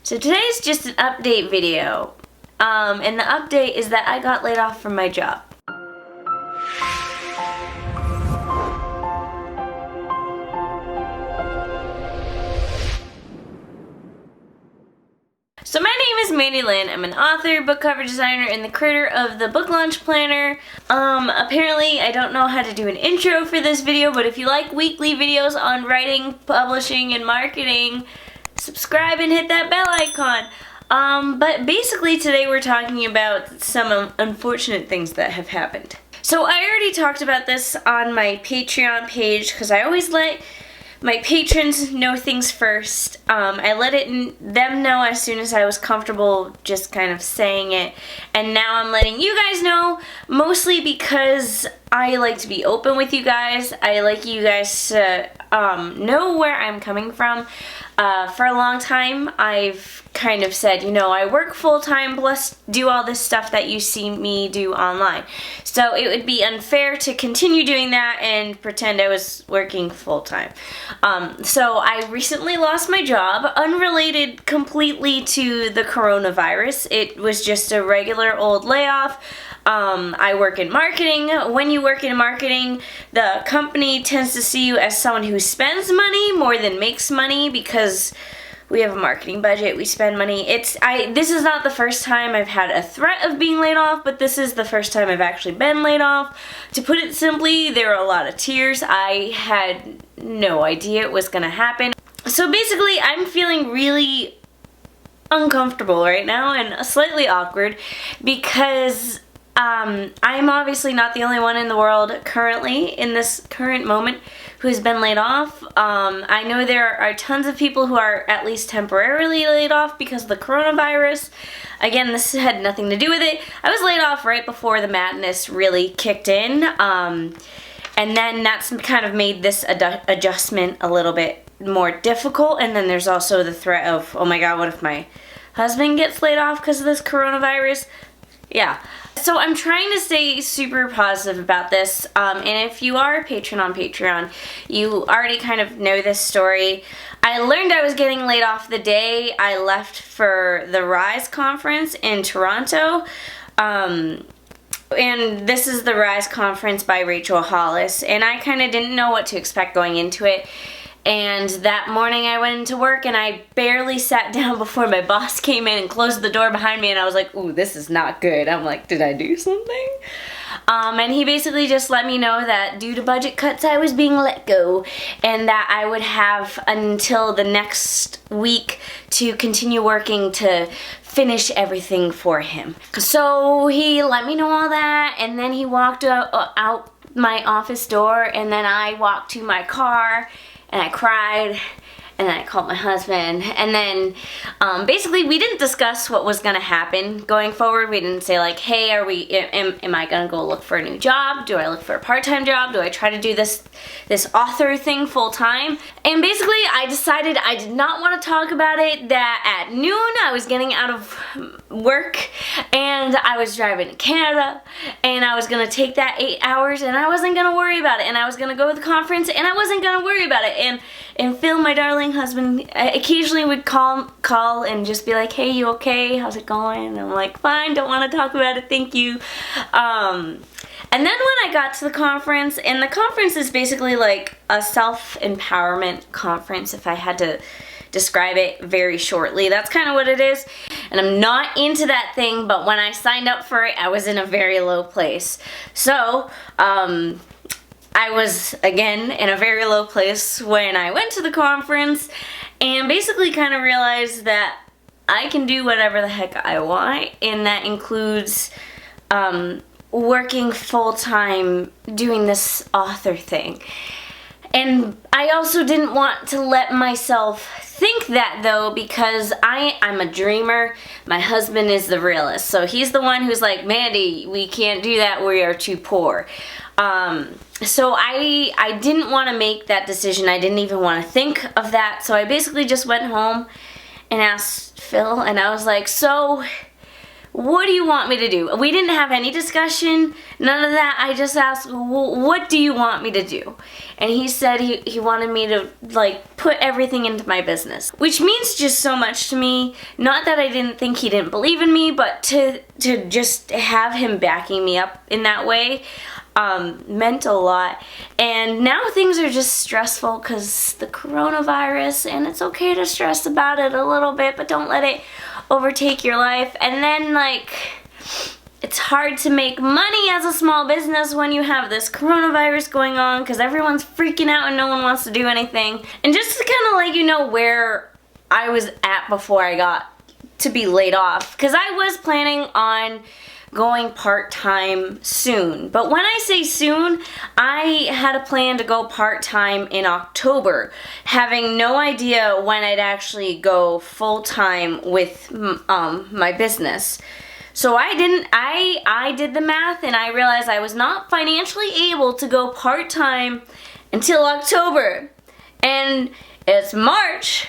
So today's just an update video, and the update is that I got laid off from my job. So my name is Mandi Lynn. I'm an author, book cover designer, and the creator of the book launch planner. Apparently I don't know how to do an intro for this video, but if you like weekly videos on writing, publishing, and marketing, subscribe and hit that bell icon. But basically today we're talking about some unfortunate ththings that have happened. So I already talked about this on my Patreon page because I always let my patrons know things first. I let them know as soon as I was comfortable just kind of saying it. And now I'm letting you guys know, mostly because I like to be open with you guys. I like you guys to know where I'm coming from. For a long time, I've kind of said, you know, I work full-time plus do all this stuff that you see me do online. So it would be unfair to continue doing that and pretend I was working full-time. So I recently lost my job, unrelated completely to the coronavirus. It was just a regular old layoff. I work in marketing. When you work in marketing, the company tends to see you as someone who spends money more than makes money because we have a marketing budget, we spend money. This is not the first time I've had a threat of being laid off, but this is the first time I've actually been laid off. To put it simply, there were a lot of tears. I had no idea it was gonna happen. So basically, I'm feeling really uncomfortable right now and slightly awkward because I'm obviously not the only one in the world currently, in this current moment, who's been laid off. I know there are tons of people who are at least temporarily laid off because of the coronavirus. Again, this had nothing to do with it. I was laid off right before the madness really kicked in, and then that's kind of made this adjustment a little bit more difficult. And then there's also the threat of, oh my god, what if my husband gets laid off because of this coronavirus? Yeah. So I'm trying to stay super positive about this, and if you are a patron on Patreon, you already kind of know this story. I learned I was getting laid off the day I left for the Rise conference in Toronto, and this is the Rise conference by Rachel Hollis, and I kind of didn't know what to expect going into it. And that morning I went into work and I barely sat down before my boss came in and closed the door behind me, and I was like, ooh, this is not good. I'm like, did I do something? And he basically just let me know that due to budget cuts I was being let go and that I would have until the next week to continue working to finish everything for him. So he let me know all that, and then he walked out my office door, and then I walked to my car and I cried, and then I called my husband, and then basically we didn't discuss what was gonna happen going forward. We didn't say like, hey, am I gonna go look for a new job? Do I look for a part-time job? Do I try to do this author thing full-time? And basically I decided I did not want to talk about it, that at noon I was getting out of work and I was driving to Canada, and I was gonna take that 8 hours and I wasn't gonna worry about it, and I was gonna go to the conference and I wasn't gonna worry about it. And Phil, my darling husband, occasionally would call and just be like, hey, you okay? How's it going? And I'm like, fine, don't want to talk about it, thank you. And then when I got to the conference, and the conference is basically like a self-empowerment conference, if I had to describe it very shortly. That's kind of what it is. And I'm not into that thing, but when I signed up for it, I was in a very low place. So, I was, again, in a very low place when I went to the conference, and basically kind of realized that I can do whatever the heck I want, and that includes working full-time doing this author thing. And I also didn't want to let myself think that, though, because I'm a dreamer. My husband is the realist, so he's the one who's like, Mandi, we can't do that, we are too poor. So I didn't want to make that decision. I didn't even want to think of that. So I basically just went home and asked Phil, and I was like, so what do you want me to do? We didn't have any discussion, none of that. I just asked, what do you want me to do? And he said he wanted me to like put everything into my business, which means just so much to me. Not that I didn't think he didn't believe in me, but to just have him backing me up in that way meant a lot. And now things are just stressful because the coronavirus, and it's okay to stress about it a little bit, but don't let it overtake your life. And then like it's hard to make money as a small business when you have this coronavirus going on because everyone's freaking out and no one wants to do anything. And just to kind of let you know where I was at before I got to be laid off, because I was planning on going part-time soon. But when I say soon, I had a plan to go part-time in October, having no idea when I'd actually go full-time with my business. So I did the math and I realized I was not financially able to go part-time until October. And it's March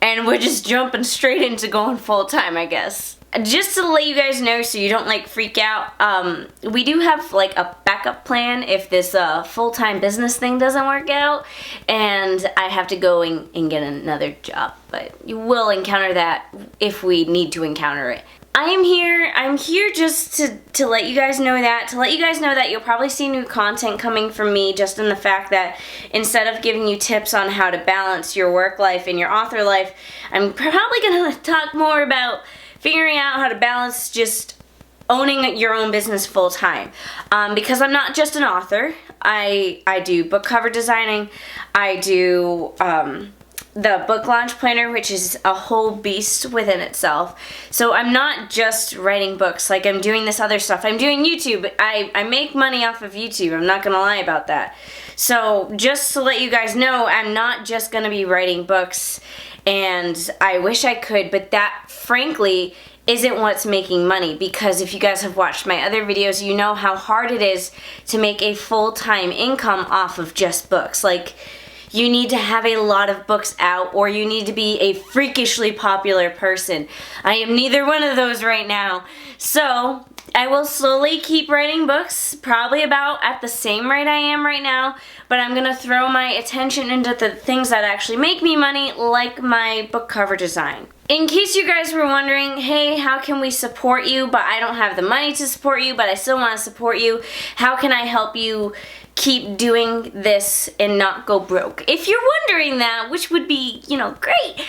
and we're just jumping straight into going full-time, I guess. Just to let you guys know so you don't like freak out, we do have like a backup plan if this full-time business thing doesn't work out and I have to go and get another job. But you will encounter that if we need to encounter it. I'm here just to let you guys know that, you'll probably see new content coming from me, just in the fact that instead of giving you tips on how to balance your work life and your author life, I'm probably going to talk more about figuring out how to balance just owning your own business full time. Because I'm not just an author. I do book cover designing. I do the book launch planner, which is a whole beast within itself. So I'm not just writing books, like I'm doing this other stuff. I'm doing YouTube. I make money off of YouTube. I'm not gonna lie about that. So just to let you guys know, I'm not just gonna be writing books, and I wish I could, but that frankly isn't what's making money, because if you guys have watched my other videos, you know how hard it is to make a full-time income off of just books. Like, you need to have a lot of books out, or you need to be a freakishly popular person. I am neither one of those right now. So I will slowly keep writing books, probably about at the same rate I am right now, but I'm gonna throw my attention into the things that actually make me money, like my book cover design. In case you guys were wondering, hey, how can we support you, but I don't have the money to support you, but I still want to support you, how can I help you keep doing this and not go broke? If you're wondering that, which would be, you know, great.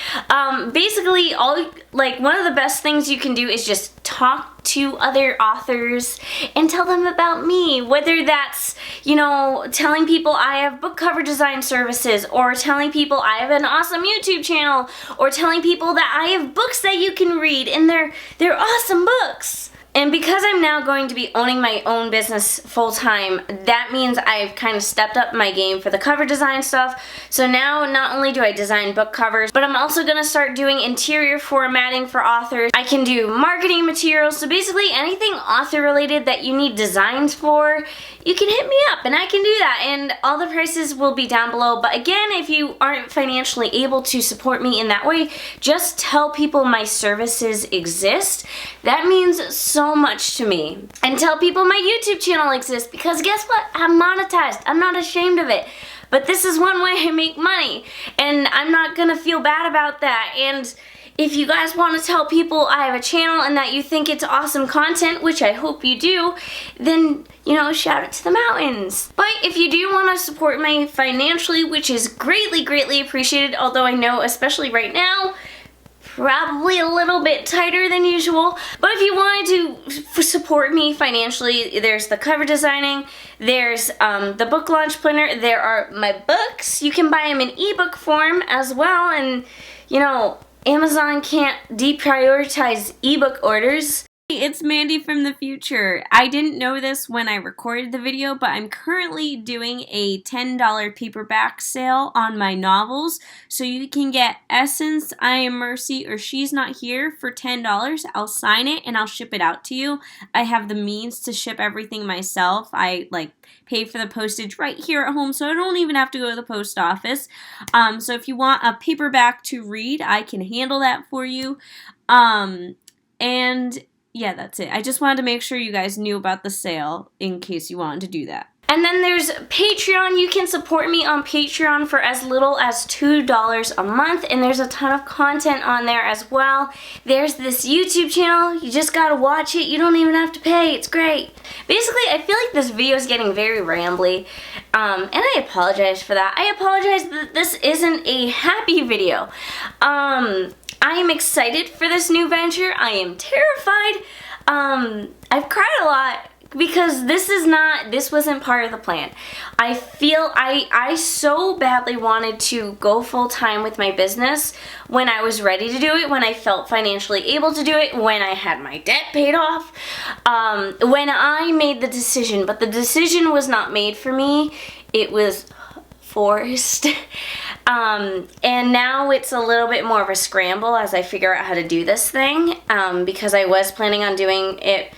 Basically, one of the best things you can do is just talk to other authors and tell them about me. Whether that's, you know, telling people I have book cover design services, or telling people I have an awesome YouTube channel, or telling people that I have books that you can read and they're awesome books. And because I'm now going to be owning my own business full-time, that means I've kind of stepped up my game for the cover design stuff. So now not only do I design book covers, but I'm also going to start doing interior formatting for authors. I can do marketing materials, so basically anything author related that you need designs for, you can hit me up and I can do that. And all the prices will be down below. But again, if you aren't financially able to support me in that way, just tell people my services exist. That means so much to me. And tell people my YouTube channel exists, because guess what? I'm monetized. I'm not ashamed of it. But this is one way I make money, and I'm not gonna feel bad about that. And if you guys want to tell people I have a channel and that you think it's awesome content, which I hope you do, then, you know, shout it to the mountains. But if you do want to support me financially, which is greatly, greatly appreciated, although I know, especially right now, probably a little bit tighter than usual. But if you wanted to support me financially, there's the cover designing, there's the book launch planner, there are my books. You can buy them in ebook form as well, and you know, Amazon can't deprioritize ebook orders. It's Mandy from the future. I didn't know this when I recorded the video, but I'm currently doing a $10 paperback sale on my novels. So you can get Essence, I Am Mercy, or She's Not Here for $10. I'll sign it and I'll ship it out to you. I have the means to ship everything myself. I pay for the postage right here at home, so I don't even have to go to the post office. So if you want a paperback to read, I can handle that for you. And yeah, that's it. I just wanted to make sure you guys knew about the sale in case you wanted to do that. And then there's Patreon. You can support me on Patreon for as little as $2 a month, and there's a ton of content on there as well. There's this YouTube channel. You just gotta watch it. You don't even have to pay. It's great. Basically, I feel like this video is getting very rambly, and I apologize for that. I apologize that this isn't a happy video. I am excited for this new venture. I am terrified. I've cried a lot, because this wasn't part of the plan. I feel I so badly wanted to go full time with my business when I was ready to do it, when I felt financially able to do it, when I had my debt paid off, when I made the decision, but the decision was not made for me. It was forced. And now it's a little bit more of a scramble as I figure out how to do this thing, because I was planning on doing it,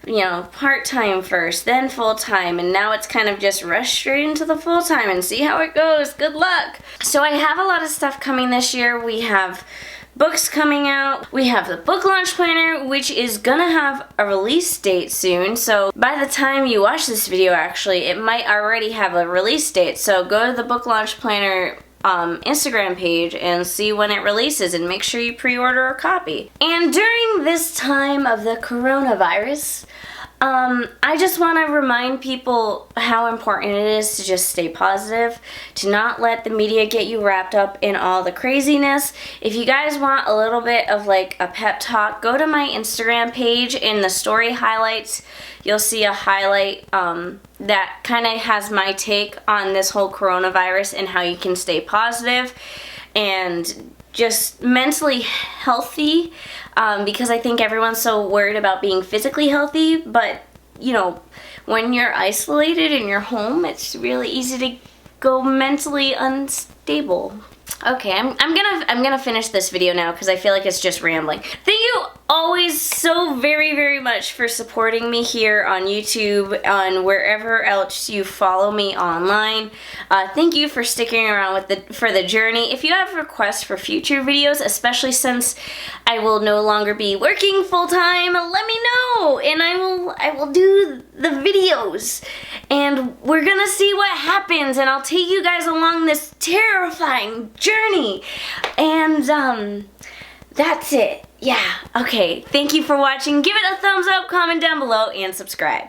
you know, part-time first, then full-time, and now it's kind of just rush straight into the full-time and see how it goes. Good luck. So I have a lot of stuff coming this year. We have books coming out. We have the book launch planner, which is gonna have a release date soon. So by the time you watch this video, actually, it might already have a release date. So go to the book launch planner Instagram page and see when it releases, and make sure you pre-order a copy. And during this time of the coronavirus, I just want to remind people how important it is to just stay positive, to not let the media get you wrapped up in all the craziness. If you guys want a little bit of like a pep talk, go to my Instagram page. In the story highlights, you'll see a highlight that kind of has my take on this whole coronavirus and how you can stay positive and just mentally healthy, because I think everyone's so worried about being physically healthy, but you know, when you're isolated in your home, it's really easy to go mentally unstable. Okay, I'm gonna finish this video now because I feel like it's just rambling. Thank you always so very much for supporting me here on YouTube, on wherever else you follow me online. Thank you for sticking around for the journey. If you have requests for future videos, especially since I will no longer be working full-time, let me know and I will do the videos. And we're gonna see what happens, and I'll take you guys along this terrifying journey. And that's it. Yeah, okay. Thank you for watching. Give it a thumbs up, comment down below, and subscribe.